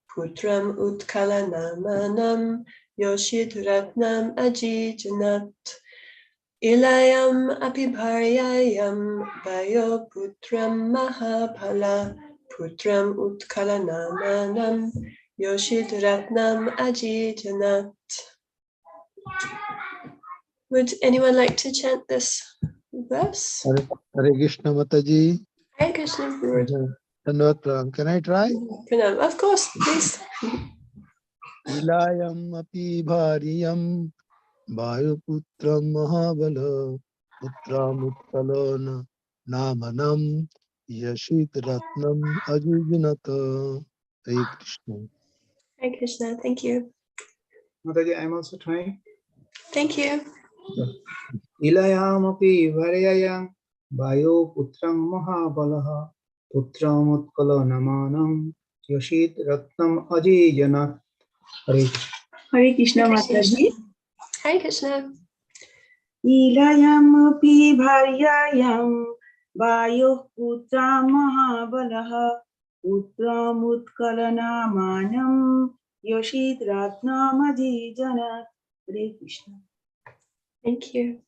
Putram Utkala Namanam Yoshit Ratnam Ajijanat Ilayam Apibharyayam Vayo Putram Mahabhala Putram Utkala Namanam Yoshit Ratnam Ajijanat. Would anyone like to chant this verse? Hare Krishna Mataji. Hare Krishna. Can I try? Of course, please. Ilayam api bhariyam Vayuputram Mahabala Putram Utkalana Namanam Yashit Ratnam Ajujinata. Hare Krishna. Hare Krishna, thank you. Mataji, I'm also trying. Thank you. Ilayam api bharyayam Vayo putram mahabalaha Putram utkala namanam Yoshit ratnam ajijanat. Hare Krishna Mataji. Hare Krishna. Ilayam api bharyayam Vayo putram mahabalaha Putram utkala namanam Yoshit ratnam ajijanat. Hare Krishna. Thank you.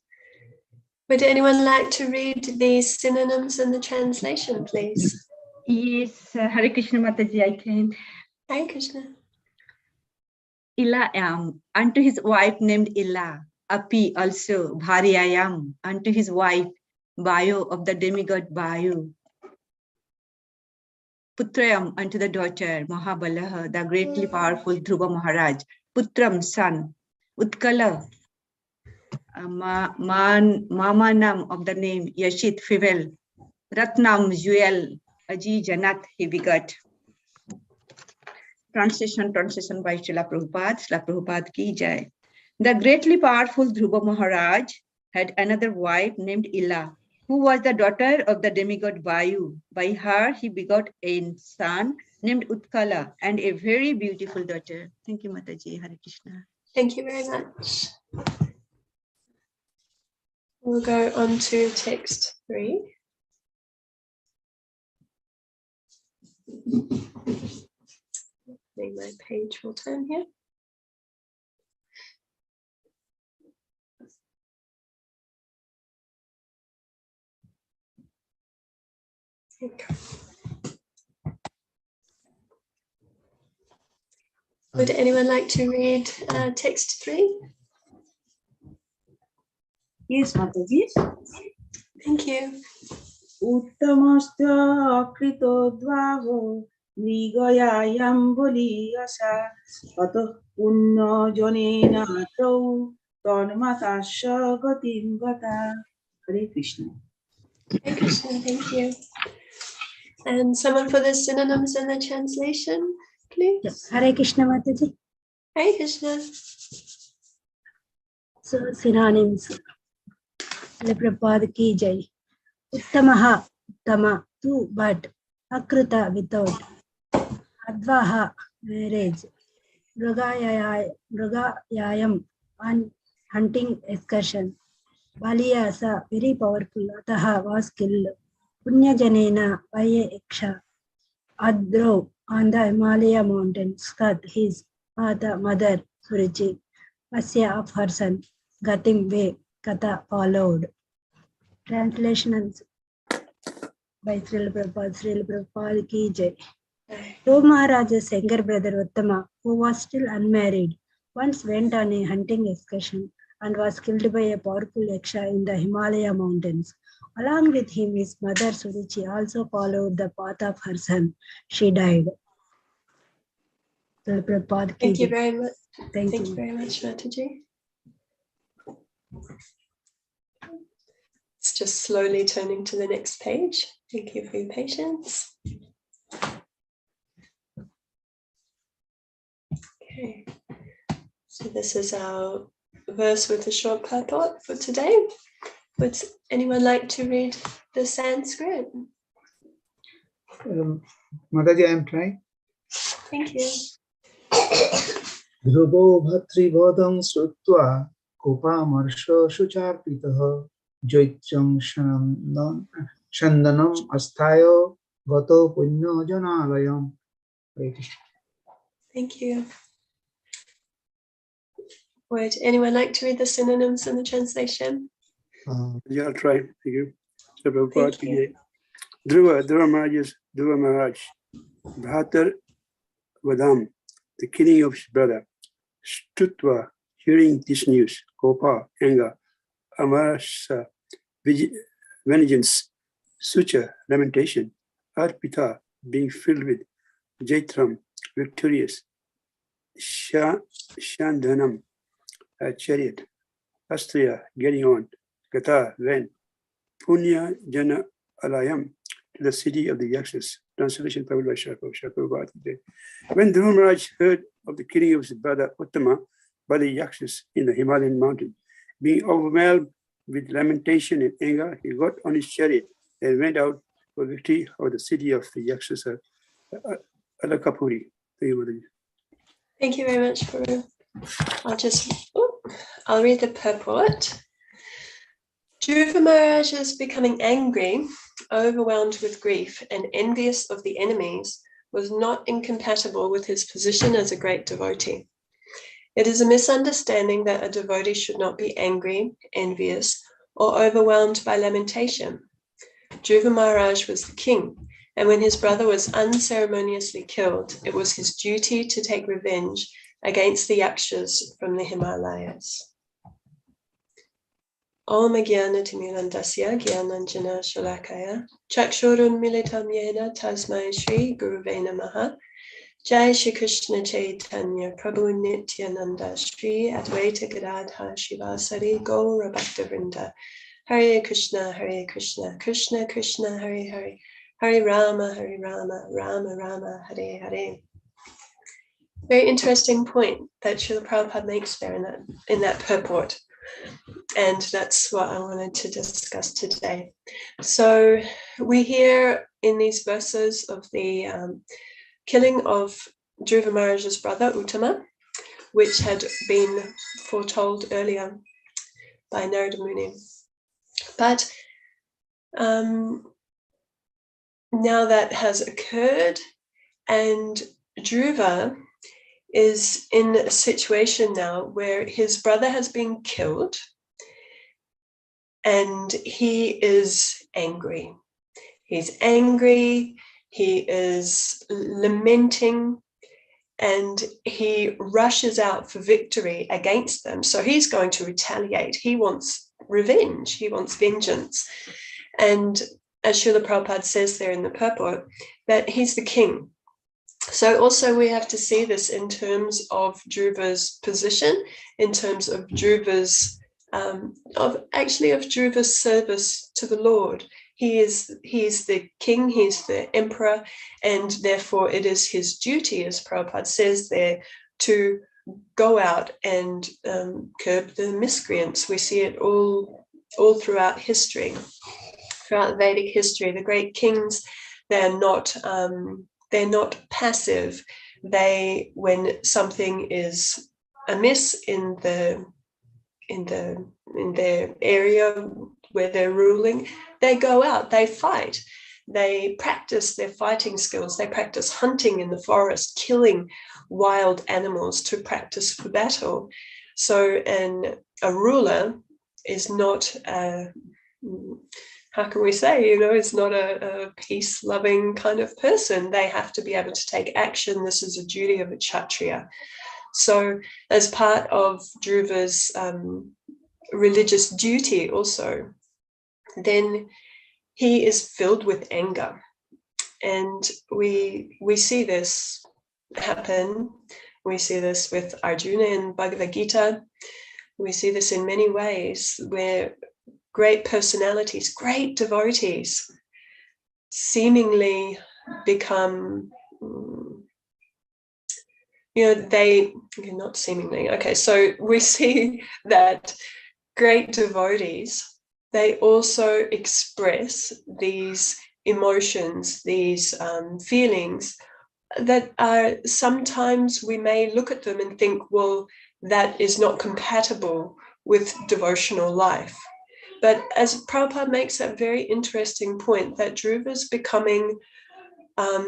Would anyone like to read these synonyms in the translation, please? Yes, Hare Krishna Mataji, I can. Hare Krishna. Ilayam, unto his wife named Ila. Api, also, Bharyayam, unto his wife, Vayu, of the demigod Vayu. Putrayam, unto the daughter, Mahabalaha, the greatly powerful Dhruva Maharaj. Putram, son. Utkala, Mamanam, of the name Yashit, female. Ratnam, jewel. Aji Janat, he begot. Translation by Srila Prabhupada ki jai. The greatly powerful Dhruva Maharaj had another wife named Ila, who was the daughter of the demigod Vayu. By her, he begot a son named Utkala and a very beautiful daughter. Thank you, Mataji. Hare Krishna. Thank you very much. We'll go on to text 3. My page will turn here. Okay. Would anyone like to read text 3? Yes, Mataji. Thank you. Uttamastya akrito dvaho Nigayayam boliyasa Atah punna janena tau Tanmatasya gatim gata. Hare Krishna. Hare Krishna, thank you. And someone for the synonyms and the translation, please. Hare Krishna Mataji. Hare Krishna. So synonyms. Prabhupada ki jai. Uttamaha, uttama, two, but. Akrita, without. Advaha, marriage. Mrugayayam, hunting excursion. Baliyasa, very powerful. Ataha, was killed. Punyajanena, by a Iksha. Adro, on the Himalaya mountains. Kat, his mother, Surichi. Asya, of her son. Gatim, way. Kata, followed. Translation by Srila Prabhupada ki jai. Dhruva Maharaj's younger brother Uttama, who was still unmarried, once went on a hunting excursion and was killed by a powerful Yaksha in the Himalaya mountains. Along with him, his mother Surichi also followed the path of her son. She died. Thank you very much. Thank you very much, Mataji. It's just slowly turning to the next page. Thank you for your patience. Okay, so this is our verse with a short purport for today. Would anyone like to read the Sanskrit? Mataji, I'm trying. Thank you. Dhruvo bhatribodam srutva Kopamarsha shucharpitaha Joityam shandanam asthayo Gato punya janalayam. Thank you. Would anyone like to read the synonyms and the translation? Yeah, I'll try. Thank you. So, Thank you. Dhruva Maharaj, Bhatar Vadam, the killing of his brother. Stutva, hearing this news. Kopa, anger. Amarasa, vengeance. Sucha, lamentation. Arpita, being filled with. Jaitram, victorious. Shandhanam, a chariot. Astriya, getting on. Gata, when. Punya Jana Alayam, to the city of the Yakshas. Translation published by Shakopati. When Dhruva Maharaj heard of the killing of his brother Uttama by the Yakshas in the Himalayan mountain, being overwhelmed with lamentation and anger, he got on his chariot and went out for victory over the city of the Yakshas, Alakapuri. Thank you very much, Guru. I'll read the purport. Dhruva Maharaj is becoming angry, overwhelmed with grief, and envious of the enemies, was not incompatible with his position as a great devotee. It is a misunderstanding that a devotee should not be angry, envious, or overwhelmed by lamentation. Dhruva Maharaj was the king, and when his brother was unceremoniously killed, it was his duty to take revenge against the Yakshas from the Himalayas. Om Jnana-Timirandasya Jnananjana Shalakaya Chakshurun Militam Yena Tasmai Shri Guruve Namaha Jai Shri Krishna Chaitanya Prabhu Nityananda Shri Advaita Gadadha Shivasari Gaura Bhaktavrinda Hare Krishna Krishna Krishna Hare Hare Hare Rama Rama Rama Hare Hare. Very interesting point that Srila Prabhupada makes there in that purport. And that's what I wanted to discuss today. So we hear in these verses of the killing of Dhruva Maharaj's brother Uttama, which had been foretold earlier by Narada Muni. But now that has occurred, and Dhruva is in a situation now where his brother has been killed and he is angry. He's angry, he is lamenting, and he rushes out for victory against them. So he's going to retaliate. He wants revenge, he wants vengeance. And as Srila Prabhupada says there in the purport, that he's the king. So also we have to see this in terms of Dhruva's position, in terms of Dhruva's Dhruva's service to the Lord. He is the king, he's the emperor, and therefore it is his duty, as Prabhupada says there, to go out and curb the miscreants. We see it all throughout history, throughout Vedic history. The great kings, they're not passive. When something is amiss in their area where they're ruling, they go out, they fight, they practice their fighting skills, they practice hunting in the forest, killing wild animals to practice for battle. So a ruler is not how can we say, is not a peace-loving kind of person. They have to be able to take action. This is a duty of a Kshatriya. So as part of Dhruva's religious duty also, then he is filled with anger. And we see this happen. We see this with Arjuna in Bhagavad Gita. We see this in many ways where great personalities, great devotees seemingly become, not seemingly. Okay, so we see that great devotees, they also express these emotions, these feelings that are sometimes we may look at them and think, well, that is not compatible with devotional life. But as Prabhupada makes that very interesting point, that Dhruva is becoming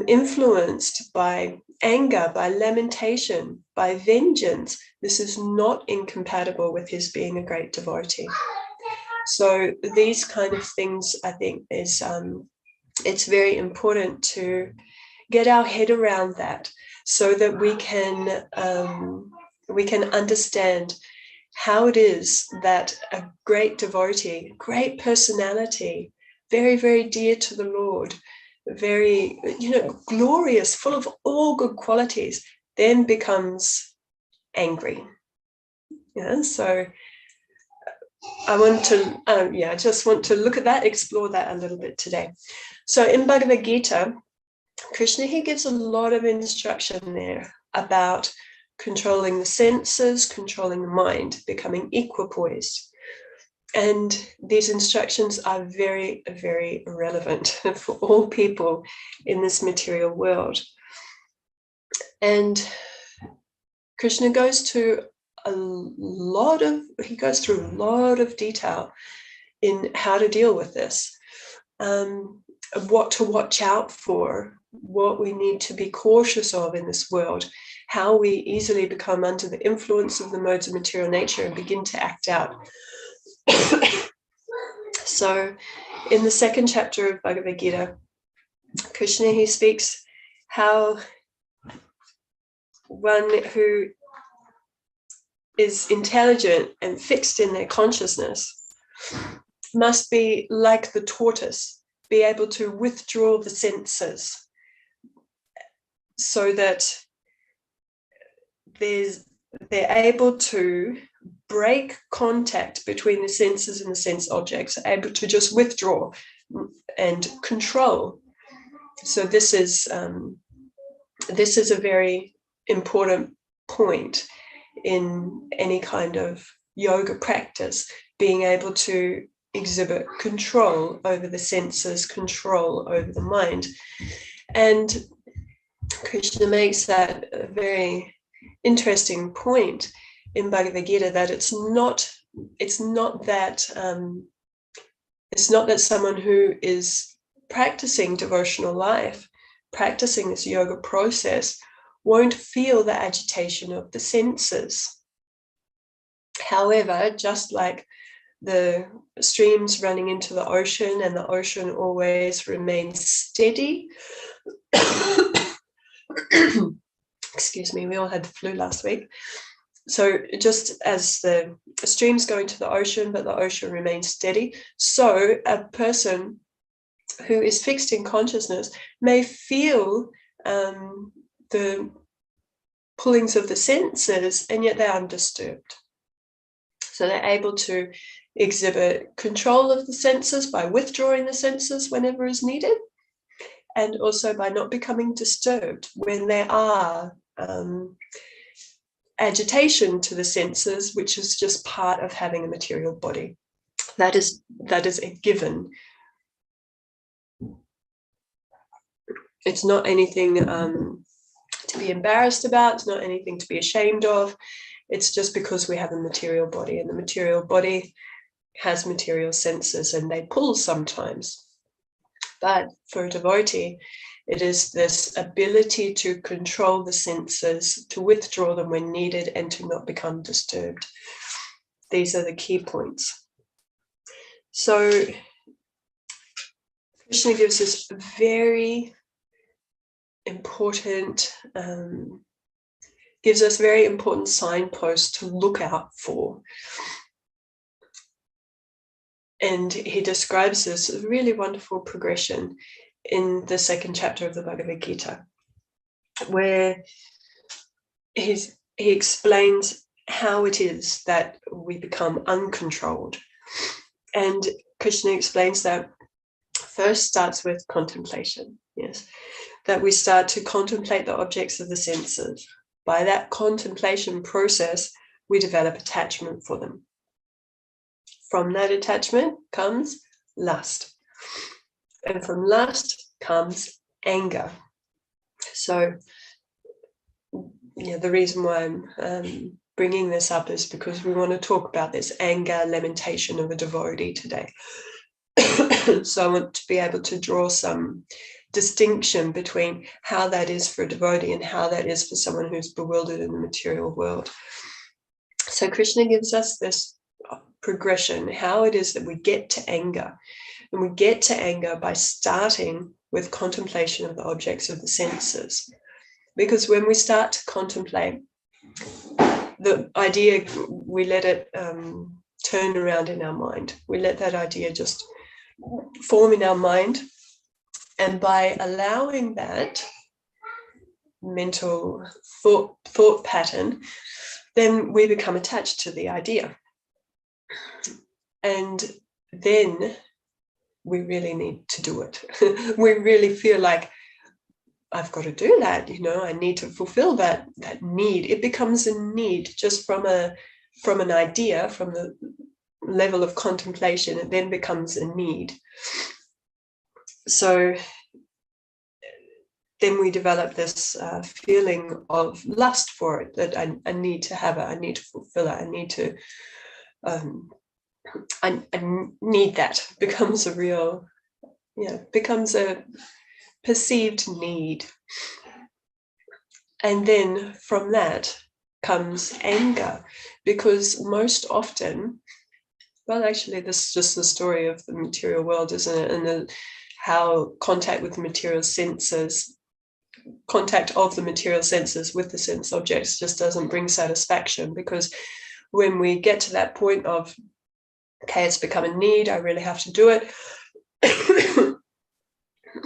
influenced by anger, by lamentation, by vengeance, this is not incompatible with his being a great devotee. So these kind of things, I think, is it's very important to get our head around that, so that we can understand how it is that a great devotee, great personality, very, very dear to the Lord, very, glorious, full of all good qualities, then becomes angry. Yeah, so I want to, I just want to look at that, explore that a little bit today. So in Bhagavad Gita, Krishna, he gives a lot of instruction there about controlling the senses, controlling the mind, becoming equipoised. And these instructions are very, very relevant for all people in this material world. And Krishna goes through a lot of detail in how to deal with this, what to watch out for, what we need to be cautious of in this world, how we easily become under the influence of the modes of material nature and begin to act out. So in the second chapter of Bhagavad Gita, Krishna, he speaks how one who is intelligent and fixed in their consciousness must be like the tortoise, be able to withdraw the senses so that they're able to break contact between the senses and the sense objects, able to just withdraw and control. So this is a very important point in any kind of yoga practice, being able to exhibit control over the senses, control over the mind. And Krishna makes that a very interesting point in Bhagavad Gita, that it's not that someone who is practicing devotional life, practicing this yoga process, won't feel the agitation of the senses. However, just like the streams running into the ocean, and the ocean always remains steady. Excuse me, we all had the flu last week. So just as the streams go into the ocean, but the ocean remains steady, so a person who is fixed in consciousness may feel the pullings of the senses, and yet they are undisturbed. So they're able to exhibit control of the senses by withdrawing the senses whenever is needed, and also by not becoming disturbed when there are agitation to the senses, which is just part of having a material body. That is a given. It's not anything to be embarrassed about. It's not anything to be ashamed of. It's just because we have a material body, and the material body has material senses, and they pull sometimes. But for a devotee, it is this ability to control the senses, to withdraw them when needed, and to not become disturbed. These are the key points. So Krishna gives us very important, gives us very important signposts to look out for. And he describes this really wonderful progression in the second chapter of the Bhagavad Gita, where he explains how it is that we become uncontrolled. And Krishna explains that first starts with contemplation, yes, that we start to contemplate the objects of the senses. By that contemplation process, we develop attachment for them. From that attachment comes lust. And from lust comes anger. So, the reason why I'm bringing this up is because we want to talk about this anger, lamentation of a devotee today. So I want to be able to draw some distinction between how that is for a devotee and how that is for someone who's bewildered in the material world. So Krishna gives us this progression, how it is that we get to anger. And we get to anger by starting with contemplation of the objects of the senses. Because when we start to contemplate, the idea, we let it turn around in our mind. We let that idea just form in our mind. And by allowing that mental thought pattern, then we become attached to the idea. And then we really need to do it. We really feel like, I've got to do that, I need to fulfill that need. It becomes a need just from an idea, from the level of contemplation. It then becomes a need. So then we develop this feeling of lust for it, that I need to have it, I need to fulfill it, I need to, I need that. Becomes a real, becomes a perceived need. And then from that comes anger, because most often, well, actually, this is just the story of the material world, isn't it? And how contact with the material senses, contact of the material senses with the sense objects just doesn't bring satisfaction, because when we get to that point of, okay, it's become a need, I really have to do it,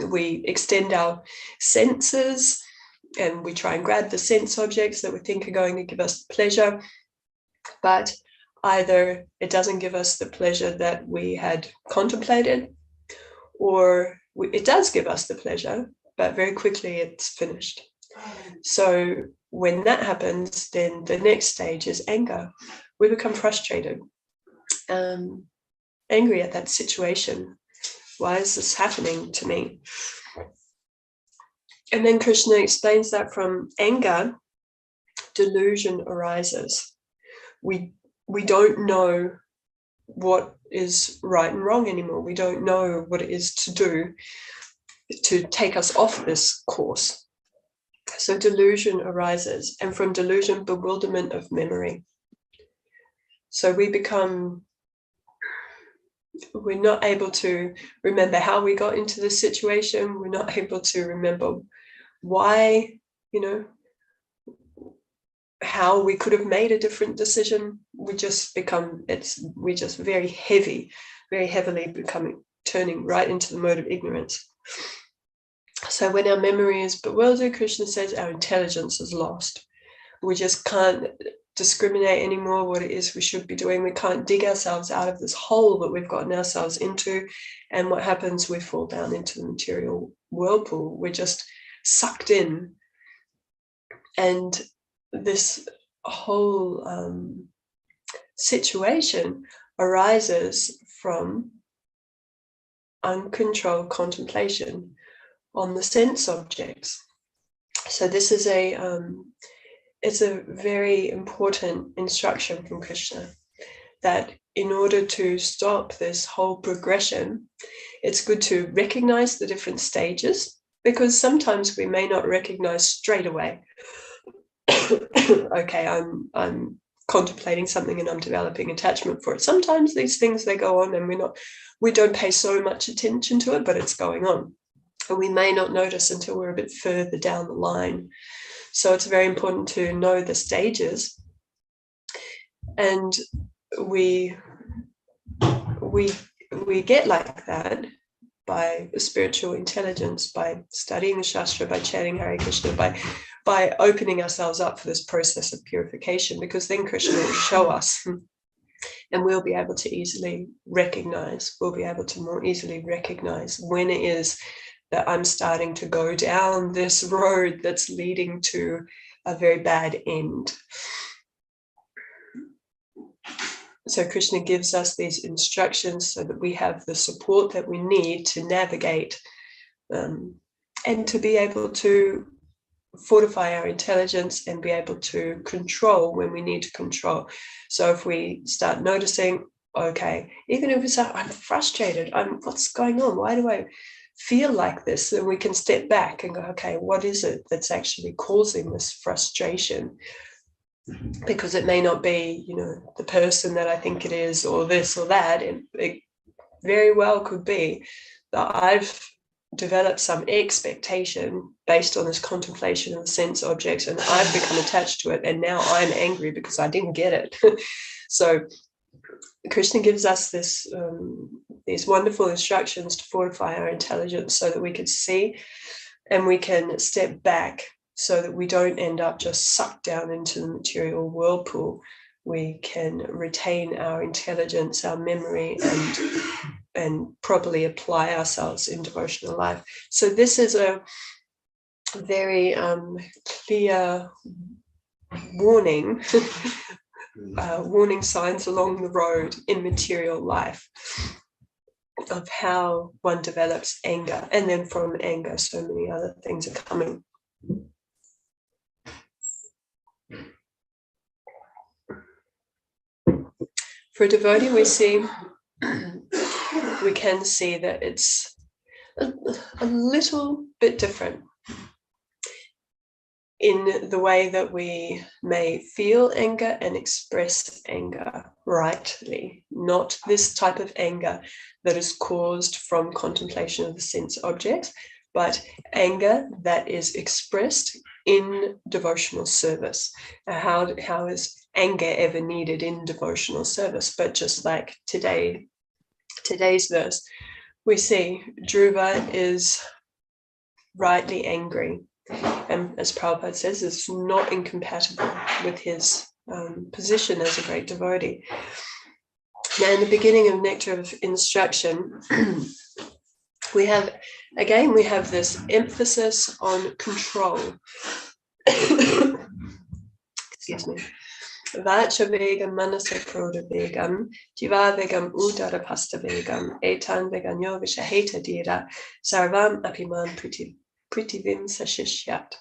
we extend our senses and we try and grab the sense objects that we think are going to give us pleasure, but either it doesn't give us the pleasure that we had contemplated, or it does give us the pleasure, but very quickly it's finished. So when that happens, then the next stage is anger. We become frustrated, angry at that situation. Why is this happening to me? And then Krishna explains that from anger, delusion arises. We don't know what is right and wrong anymore. We don't know what it is to do to take us off this course. So delusion arises, and from delusion, bewilderment of memory. So we're not able to remember how we got into this situation. We're not able to remember why, how we could have made a different decision. We just very heavily becoming, turning right into the mode of ignorance. So when our memory is bewildered, Krishna says our intelligence is lost. We just can't discriminate anymore what it is we should be doing. We can't dig ourselves out of this hole that we've gotten ourselves into. And what happens, we fall down into the material whirlpool. We're just sucked in. And this whole situation arises from uncontrolled contemplation on the sense objects. So this is it's a very important instruction from Krishna, that in order to stop this whole progression, it's good to recognize the different stages, because sometimes we may not recognize straight away. Okay, I'm contemplating something and I'm developing attachment for it. Sometimes these things, they go on and we don't pay so much attention to it, but it's going on. And we may not notice until we're a bit further down the line. So it's very important to know the stages. And we get like that by spiritual intelligence, by studying the Shastra, by chanting Hare Krishna, by opening ourselves up for this process of purification, because then Krishna will show us, and we'll be able to more easily recognize when it is that I'm starting to go down this road that's leading to a very bad end. So Krishna gives us these instructions so that we have the support that we need to navigate and to be able to fortify our intelligence and be able to control when we need to control. So if we start noticing, okay, even if we say, I'm frustrated, what's going on? Why do I feel like this, then we can step back and go, okay, what is it that's actually causing this frustration? Because it may not be, the person that I think it is, or this or that. It very well could be that I've developed some expectation based on this contemplation of the sense objects, and I've become attached to it, and now I'm angry because I didn't get it. So Krishna gives us these wonderful instructions to fortify our intelligence so that we can see and we can step back, so that we don't end up just sucked down into the material whirlpool. We can retain our intelligence, our memory, and properly apply ourselves in devotional life. So this is a very clear warning, warning signs along the road in material life of how one develops anger. And then from anger, so many other things are coming. For a devotee, we can see that it's a little bit different in the way that we may feel anger and express anger rightly, not this type of anger that is caused from contemplation of the sense objects, but anger that is expressed in devotional service. How is anger ever needed in devotional service? But just like today's verse, we see Dhruva is rightly angry, and as Prabhupada says, it's not incompatible with his position as a great devotee. Now, in the beginning of Nectar of Instruction, we have this emphasis on control. Excuse me. Vacha vegam manasa krodha vegam, jiva vegam udara pasta vegam, etan veganyo vishaheta dira, sarvam apiman pritivim sashishyat.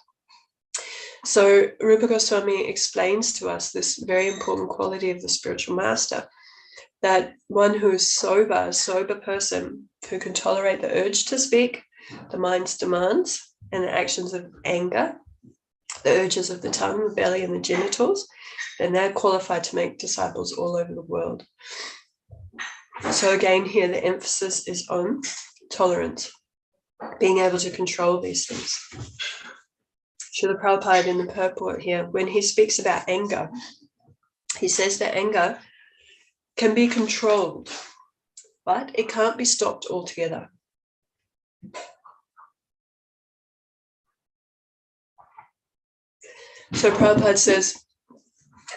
So Rupa Goswami explains to us this very important quality of the spiritual master, that one who is sober, a sober person who can tolerate the urge to speak, the mind's demands, and the actions of anger, the urges of the tongue, the belly, and the genitals, then they're qualified to make disciples all over the world. So again, here the emphasis is on tolerance, being able to control these things. Srila Prabhupada in the purport here, when he speaks about anger, he says that anger can be controlled, but it can't be stopped altogether. So Prabhupada says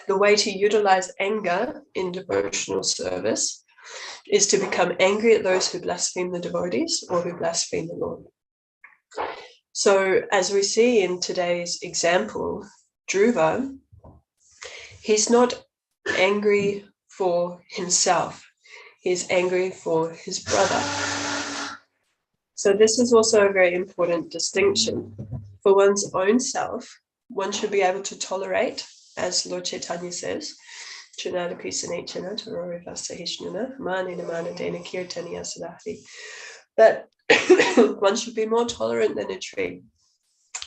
the way to utilize anger in devotional service is to become angry at those who blaspheme the devotees or who blaspheme the Lord. So as we see in today's example, Dhruva, he's not angry for himself. He's angry for his brother. So this is also a very important distinction. For one's own self, one should be able to tolerate, as Lord Chaitanya says, that one should be more tolerant than a tree,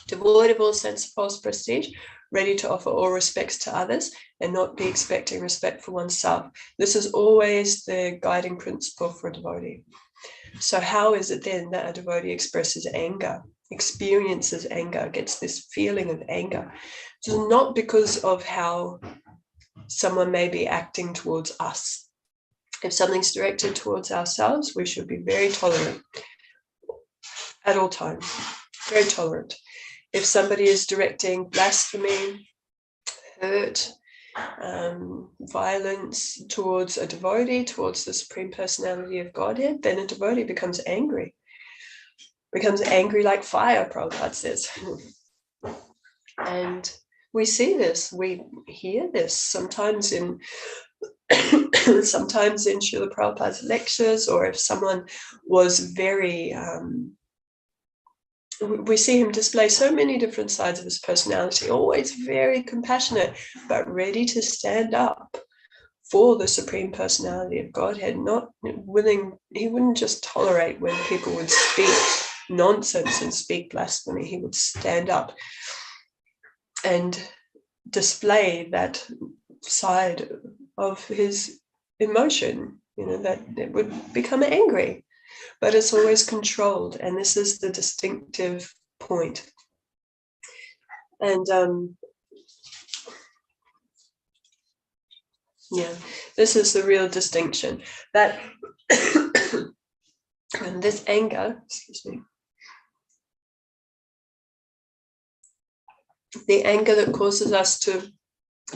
devoid of all sense of false prestige, ready to offer all respects to others and not be expecting respect for oneself. This is always the guiding principle for a devotee. So how is it then that a devotee expresses anger, experiences anger, gets this feeling of anger? It's not because of how someone may be acting towards us. If something's directed towards ourselves, we should be very tolerant at all times, very tolerant. If somebody is directing blasphemy, hurt, violence towards a devotee, towards the Supreme Personality of Godhead, then a devotee becomes angry like fire, Prabhupada says. And we see this, we hear this sometimes in Srila Prabhupada's lectures, or if someone was very we see him display so many different sides of his personality, always very compassionate, but ready to stand up for the Supreme Personality of Godhead, not willing, he wouldn't just tolerate when people would speak nonsense and speak blasphemy. He would stand up and display that side of his emotion, that it would become angry, but it's always controlled. And this is the distinctive point. And this is the real distinction, that and this anger, the anger that causes us to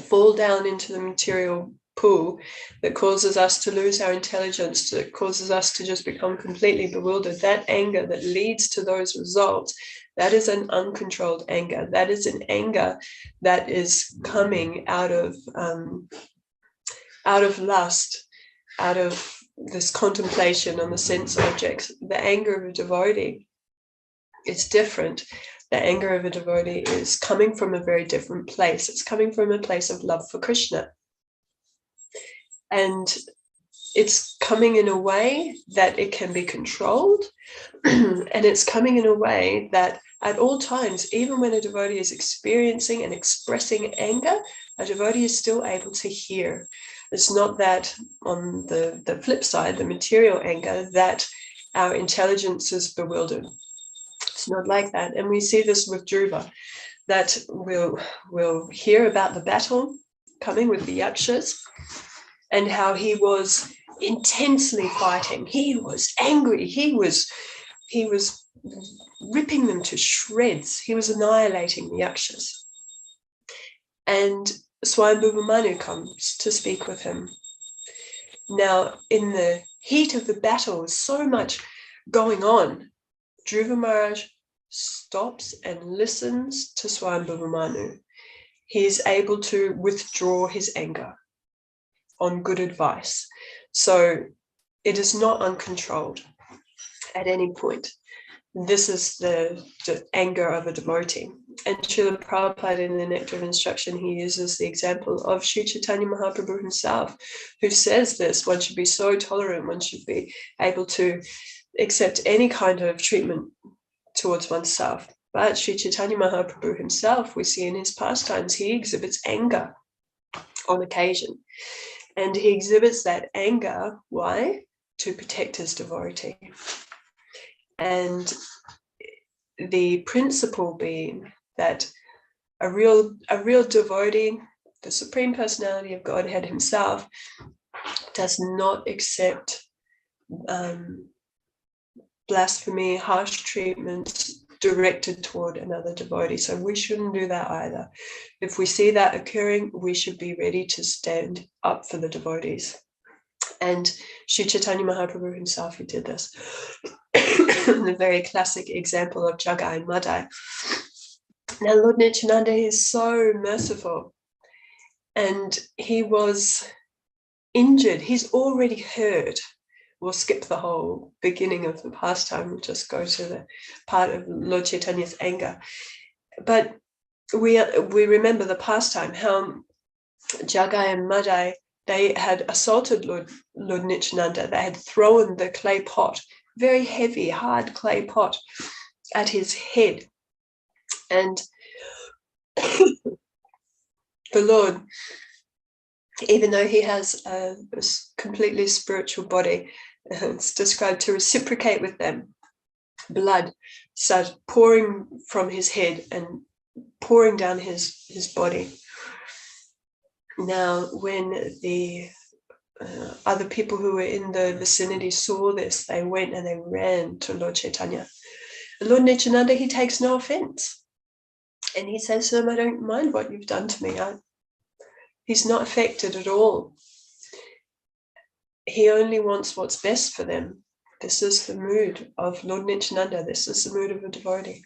fall down into the material pool, that causes us to lose our intelligence, that causes us to just become completely bewildered, that anger that leads to those results, that is an uncontrolled anger. That is an anger that is coming out of lust, out of this contemplation on the sense objects. The anger of a devotee is different. The anger of a devotee is coming from a very different place. It's coming from a place of love for Krishna. And it's coming in a way that it can be controlled. And it's coming in a way that at all times, even when a devotee is experiencing and expressing anger, a devotee is still able to hear. It's not that on the flip side, the material anger, that our intelligence is bewildered. It's not like that. And we see this with Dhruva, that we'll hear about the battle coming with the Yakshas and how he was intensely fighting. He was angry. He was ripping them to shreds. He was annihilating the Yakshas. And Swayambhuva Manu comes to speak with him. Now, in the heat of the battle, so much going on, Dhruva Maharaj stops and listens to Swayambhuva Manu. He is able to withdraw his anger on good advice. So it is not uncontrolled at any point. This is the anger of a devotee. And Srila Prabhupada, in the Nectar of Instruction, he uses the example of Sri Chaitanya Mahaprabhu himself, who says this: one should be so tolerant, one should be able to accept any kind of treatment towards oneself. But Sri Chaitanya Mahaprabhu himself, we see in his pastimes, he exhibits anger on occasion. And he exhibits that anger, why? To protect his devotee. And the principle being that a real devotee, the Supreme Personality of Godhead himself, does not accept blasphemy, harsh treatments directed toward another devotee. So we shouldn't do that either. If we see that occurring, we should be ready to stand up for the devotees. And Sri Chaitanya Mahaprabhu himself, he did this. The very classic example of Jagai and Madai. Now, Lord Nityananda is so merciful, and he was injured. He's already heard. We'll skip the whole beginning of the pastime. We'll just go to the part of Lord Chaitanya's anger. But we remember the pastime, how Jagai and Madai, they had assaulted Lord Nityananda. They had thrown the clay pot, very heavy, hard clay pot, at his head. And the Lord, even though he has a completely spiritual body, it's described to reciprocate with them. Blood started pouring from his head and pouring down his body. Now, when the other people who were in the vicinity saw this, they went and they ran to Lord Chaitanya. And Lord Nityananda, he takes no offense. And he says to them, I don't mind what you've done to me. He's not affected at all. He only wants what's best for them. This is the mood of Lord Nityananda. This is the mood of a devotee.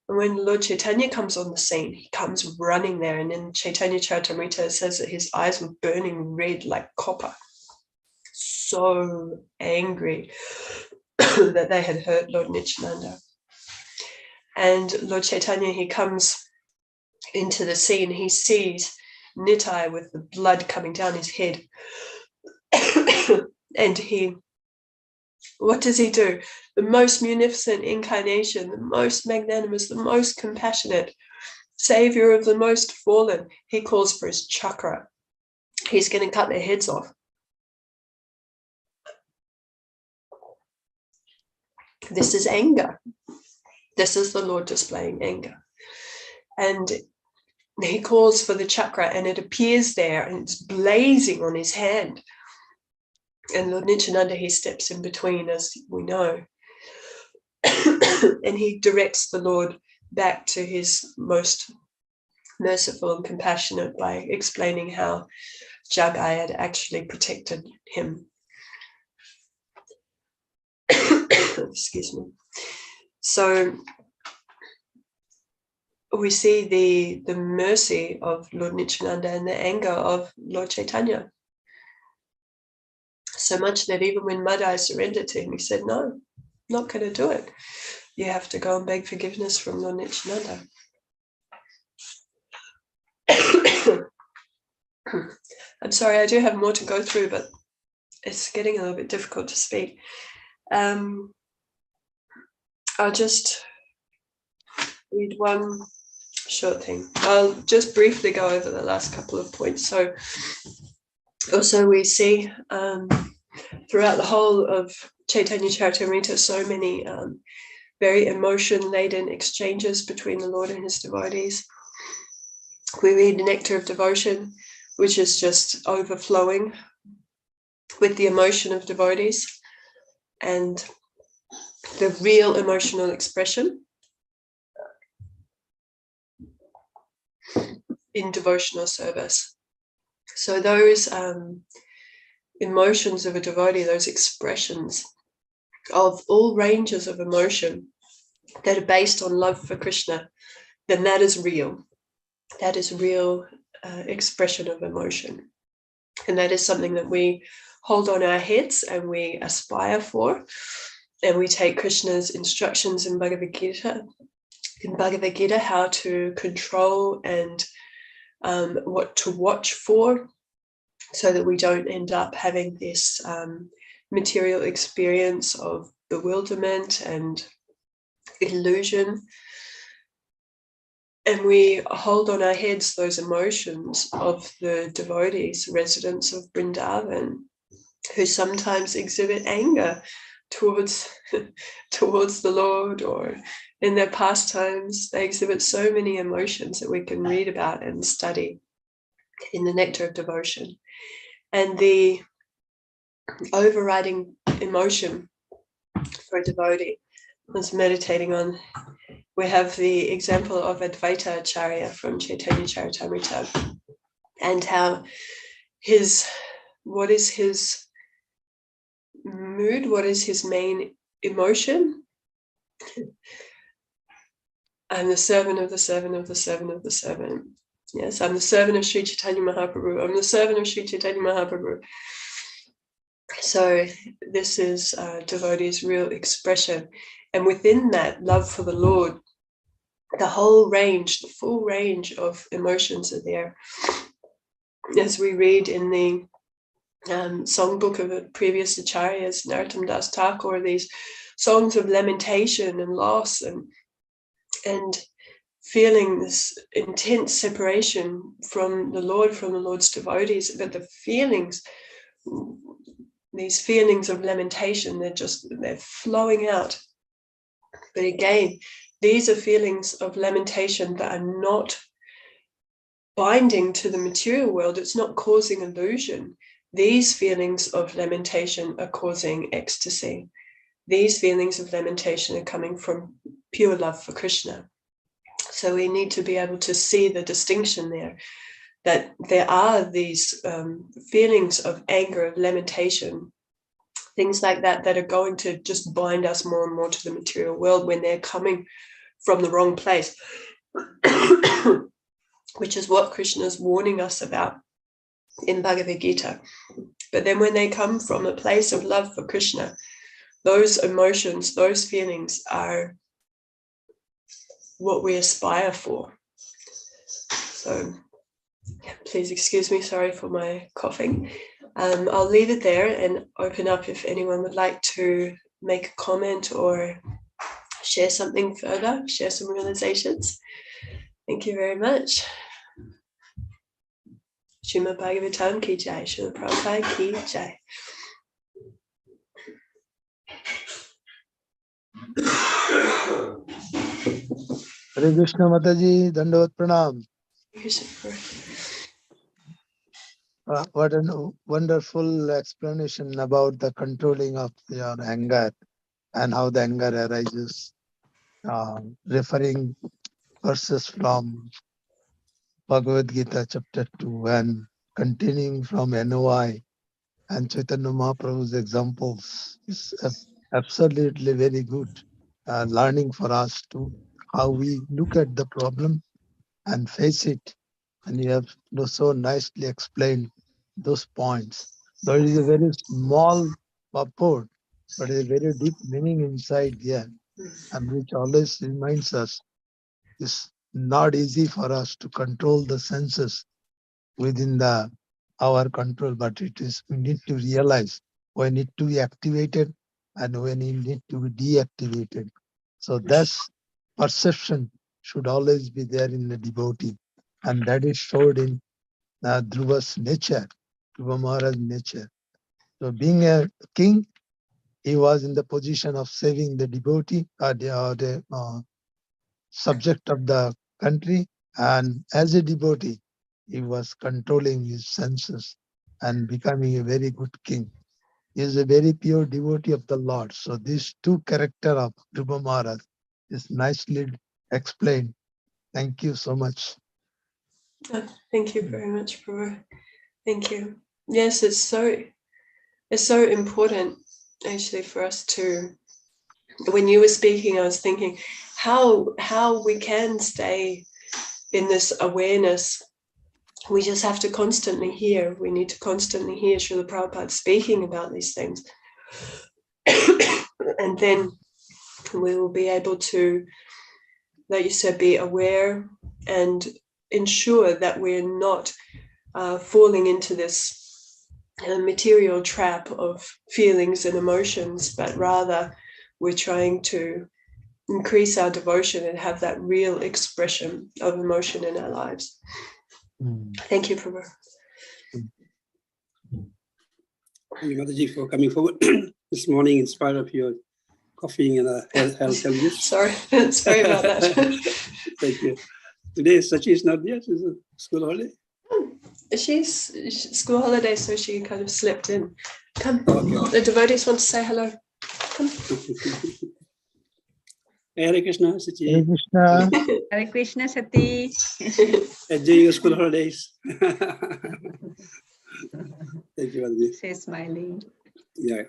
And when Lord Chaitanya comes on the scene, he comes running there. And in Chaitanya Charitamrita, it says that his eyes were burning red like copper. So angry that they had hurt Lord Nityananda. And Lord Chaitanya, he comes into the scene. He sees Nitai with the blood coming down his head. And what does he do? The most munificent incarnation, the most magnanimous, the most compassionate, savior of the most fallen. He calls for his chakra. He's going to cut their heads off. This is anger. This is the Lord displaying anger. And he calls for the chakra, and it appears there, and it's blazing on his hand. And Lord Nityananda, he steps in between, as we know. And he directs the Lord back to his most merciful and compassionate by explaining how Jagai had actually protected him. Excuse me. So we see the mercy of Lord Nityananda and the anger of Lord Chaitanya. So much that even when Madai surrendered to him, he said, no, not going to do it. You have to go and beg forgiveness from Lord Nityananda. I'm sorry, I do have more to go through, but it's getting a little bit difficult to speak. I'll just read one short thing. I'll just briefly go over the last couple of points. So also we see throughout the whole of Chaitanya Charitamrita so many very emotion-laden exchanges between the Lord and his devotees. We read Nectar of Devotion, which is just overflowing with the emotion of devotees and the real emotional expression in devotional service. So those emotions of a devotee, those expressions of all ranges of emotion that are based on love for Krishna, then that is real. That is real expression of emotion. And that is something that we hold on our heads and we aspire for. And we take Krishna's instructions in Bhagavad Gita, how to control and what to watch for, so that we don't end up having this material experience of bewilderment and illusion. And we hold on our heads those emotions of the devotees, residents of Vrindavan, who sometimes exhibit anger towards the Lord, or in their pastimes. They exhibit so many emotions that we can read about and study in the Nectar of Devotion. And the overriding emotion for a devotee, I was meditating on, we have the example of Advaita Acharya from Chaitanya Charitamrita, and how what is his mood, what is his main emotion? I'm the servant of the servant of the servant of the servant. Yes, I'm the servant of Sri Chaitanya Mahaprabhu. I'm the servant of Sri Chaitanya Mahaprabhu. So this is devotee's real expression. And within that love for the Lord, the whole range, the full range of emotions are there. As we read in the songbook of the previous acharyas, Narottam Das Thakur, these songs of lamentation and loss and feeling this intense separation from the Lord, from the Lord's devotees, but the feelings, these feelings of lamentation, they're flowing out. But again, these are feelings of lamentation that are not binding to the material world. It's not causing illusion. These feelings of lamentation are causing ecstasy. These feelings of lamentation are coming from pure love for Krishna. So we need to be able to see the distinction there, that there are these feelings of anger, of lamentation, things like that are going to just bind us more and more to the material world when they're coming from the wrong place, which is what Krishna is warning us about in Bhagavad Gita. But then when they come from a place of love for Krishna, those emotions, those feelings are what we aspire for. So, yeah, Please excuse me, sorry for my coughing. I'll leave it there and open up if anyone would like to make a comment or share something further, share some realizations. Thank you very much. Srimad Bhagavatam ki jai, Srila Prabhupada ki jai. Hare Krishna Mataji, Dandavat Pranam. What a wonderful explanation about the controlling of your anger and how the anger arises. Referring verses from Bhagavad Gita chapter 2 and continuing from NOI and Chaitanya Mahaprabhu's examples is absolutely very good learning for us to how we look at the problem and face it. And you have so nicely explained those points. There is a very small purport, but a very deep meaning inside there, and which always reminds us it's not easy for us to control the senses within our control, but it is we need to realize when it to be activated and when it need to be deactivated. So that's perception should always be there in the devotee, and that is showed in Dhruva's nature, Dhruva Maharaj's nature. So being a king, he was in the position of saving the devotee or the subject of the country, and as a devotee, he was controlling his senses and becoming a very good king. He is a very pure devotee of the Lord. So these two characters of Dhruva Maharaj is nicely explained. Thank you so much. Thank you very much, Prabhu. Thank you. Yes, it's so important actually for us to, when you were speaking, I was thinking how we can stay in this awareness. We just have to constantly hear. We need to constantly hear Srila Prabhupada speaking about these things. And then we will be able to, like you said, be aware and ensure that we're not falling into this material trap of feelings and emotions, but rather we're trying to increase our devotion and have that real expression of emotion in our lives. Thank you, Prabhu. Thank you, Mataji, for coming forward this morning in spite of your coughing and health challenges. Sorry about that. Thank you. Today, Sachi is not there. She's a school holiday. She's school holiday, so she kind of slipped in. Come, Okay. the devotees want to say hello. Come. Hare Krishna, Sachi. Hare Krishna. Hare Krishna, Sati. Enjoy your school holidays. Thank you, Mataji. Say smiling. Yeah.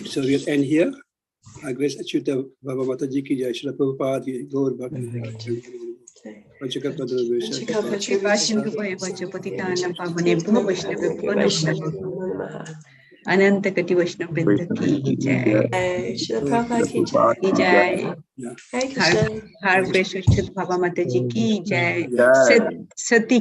So we'll end here. I grace Acyuta Bhava Mataji ki jai, Srila Prabhupada ki Gaur Bhakti. अनंत कटि वैष्णव वृंद की जय। Srila Prabhupada ki jai. Hare Krishna. हर grace भावा माता जी की जय। सती की